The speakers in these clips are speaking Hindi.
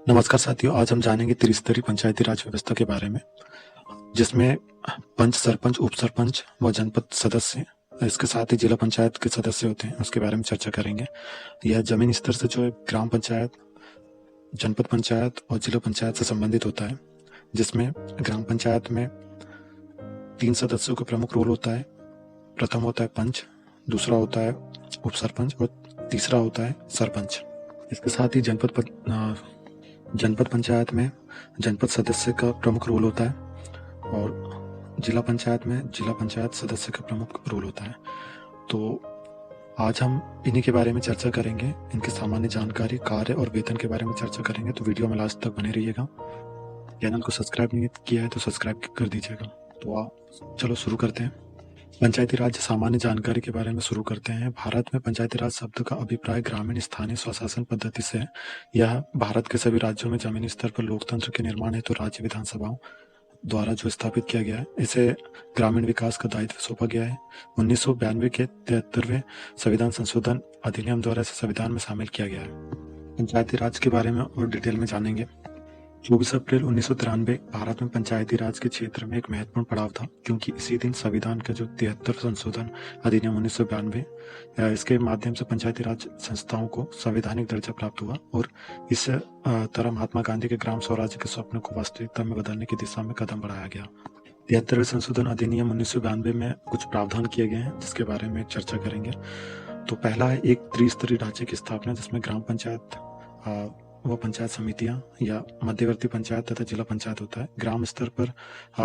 नमस्कार साथियों, आज हम जानेंगे त्रिस्तरीय पंचायती राज व्यवस्था के बारे में, जिसमें पंच, सरपंच, उप सरपंच व जनपद सदस्य, इसके साथ ही जिला पंचायत के सदस्य होते हैं, उसके बारे में चर्चा करेंगे। यह जमीन स्तर से जो है ग्राम पंचायत, जनपद पंचायत और जिला पंचायत से संबंधित होता है, जिसमें ग्राम पंचायत में 3 सदस्यों का प्रमुख रोल होता है। प्रथम होता है पंच, दूसरा होता है उप सरपंच और तीसरा होता है सरपंच। इसके साथ ही जनपद पंचायत में जनपद सदस्य का प्रमुख रोल होता है और जिला पंचायत में जिला पंचायत सदस्य का प्रमुख रोल होता है। तो आज हम इन्हीं के बारे में चर्चा करेंगे, इनकी सामान्य जानकारी, कार्य और वेतन के बारे में चर्चा करेंगे। तो वीडियो में लास्ट तक बने रहिएगा। चैनल को सब्सक्राइब नहीं किया है तो सब्सक्राइब कर दीजिएगा। तो चलो शुरू करते हैं। पंचायती राज सामान्य जानकारी के बारे में शुरू करते हैं। भारत में पंचायती राज शब्द का अभिप्राय ग्रामीण स्थानीय स्वशासन पद्धति से है। यह भारत के सभी राज्यों में जमीनी स्तर पर लोकतंत्र के निर्माण हेतु राज्य विधानसभाओं द्वारा जो स्थापित किया गया है, इसे ग्रामीण विकास का दायित्व सौंपा गया है। 1992 के 73वें संविधान संशोधन अधिनियम द्वारा इसे संविधान में शामिल किया गया है। पंचायती राज के बारे में और डिटेल में जानेंगे। 24 अप्रैल 1993 भारत में पंचायती राज के क्षेत्र में एक महत्वपूर्ण पड़ाव था, क्योंकि इसी दिन संविधान का जो 73 संशोधन अधिनियम 1992, इसके माध्यम से पंचायती राज संस्थाओं को संवैधानिक दर्जा प्राप्त हुआ और इस तरह महात्मा गांधी के ग्राम स्वराज्य के स्वप्न को वास्तविकता में बदलने की दिशा में कदम बढ़ाया गया। 73वें संशोधन अधिनियम 1992 में कुछ प्रावधान किए गए हैं, जिसके बारे में चर्चा करेंगे। तो पहला है एक त्रिस्तरीय ढांचे की स्थापना, जिसमें ग्राम पंचायत व पंचायत समितियां या मध्यवर्ती पंचायत तथा जिला पंचायत होता है। ग्राम स्तर पर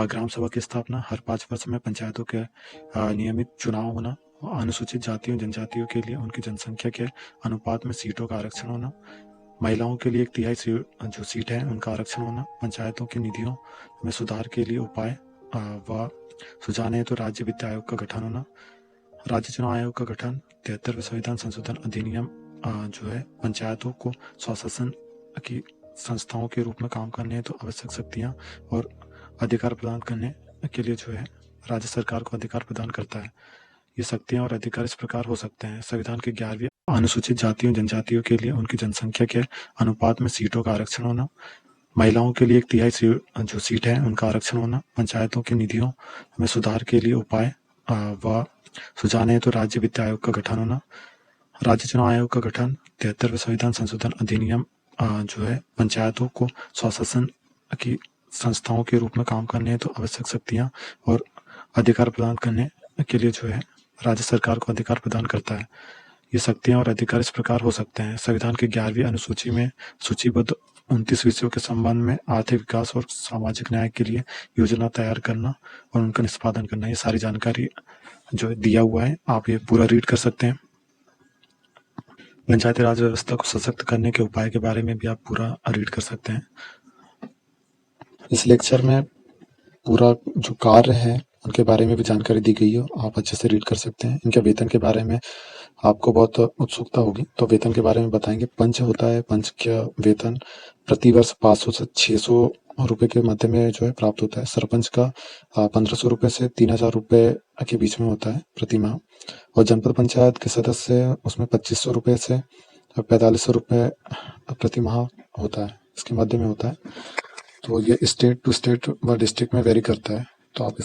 ग्राम सभा की स्थापना, हर 5 वर्ष में पंचायतों के नियमित चुनाव होना, अनुसूचित जातियों जनजातियों के लिए उनकी जनसंख्या के अनुपात में सीटों का आरक्षण होना, महिलाओं के लिए 1/3 जो सीट है उनका आरक्षण होना, पंचायतों की निधियों में सुधार के लिए उपाय व सुझाने हेतु राज्य वित्त आयोग का गठन होना, राज्य चुनाव आयोग का गठन, 73वें संविधान संशोधन अधिनियम जो है पंचायतों को स्वशासन की संस्थाओं के रूप में काम करने हेतु आवश्यक शक्तियां और अधिकार प्रदान करने के लिए जो है राज्य सरकार को अधिकार प्रदान करता है। ये शक्तियां और अधिकार इस प्रकार हो सकते हैं। संविधान के 11वीं अनुसूचित जातियों जनजातियों के लिए उनकी जनसंख्या के अनुपात में सीटों का आरक्षण होना, महिलाओं के लिए 1/3 जो सीट है उनका आरक्षण होना, पंचायतों की निधियों में सुधार के लिए उपाय व सुझाने हेतु राज्य वित्त आयोग का गठन होना, राज्य चुनाव आयोग का गठन, 73वें संविधान संशोधन अधिनियम जो है पंचायतों को स्वशासन की संस्थाओं के रूप में काम करने हेतु आवश्यक शक्तियां और अधिकार प्रदान करने के लिए जो है राज्य सरकार को अधिकार प्रदान करता है। ये शक्तियां और अधिकार इस प्रकार हो सकते हैं। संविधान की 11वीं अनुसूची में सूचीबद्ध 29 विषयों के संबंध में आर्थिक विकास और सामाजिक न्याय के लिए योजना तैयार करना और उनका निष्पादन करना, ये सारी जानकारी जो है दिया हुआ है, आप ये पूरा रीड कर सकते हैं। पंचायती राज व्यवस्था को सशक्त करने के उपाय के बारे में भी आप पूरा रीड कर सकते हैं। इस लेक्चर में पूरा जो कार्य है उनके बारे में भी जानकारी दी गई है, आप अच्छे से रीड कर सकते हैं। इनके वेतन के बारे में आपको बहुत उत्सुकता होगी, तो वेतन के बारे में बताएंगे। पंच होता है, पंच का वेतन प्रति वर्ष 500 से 600 रुपए के मध्य में जो है प्राप्त होता है। सरपंच का 1500 रुपए से 3000 रुपए के बीच में होता है प्रति माह। और जनपद पंचायत के सदस्य उसमें 2500 रुपए से 4500 रुपए प्रति माह होता है, इसके मध्य में होता है। तो ये स्टेट टू स्टेट व डिस्ट्रिक्ट में वेरी करता है, तो आप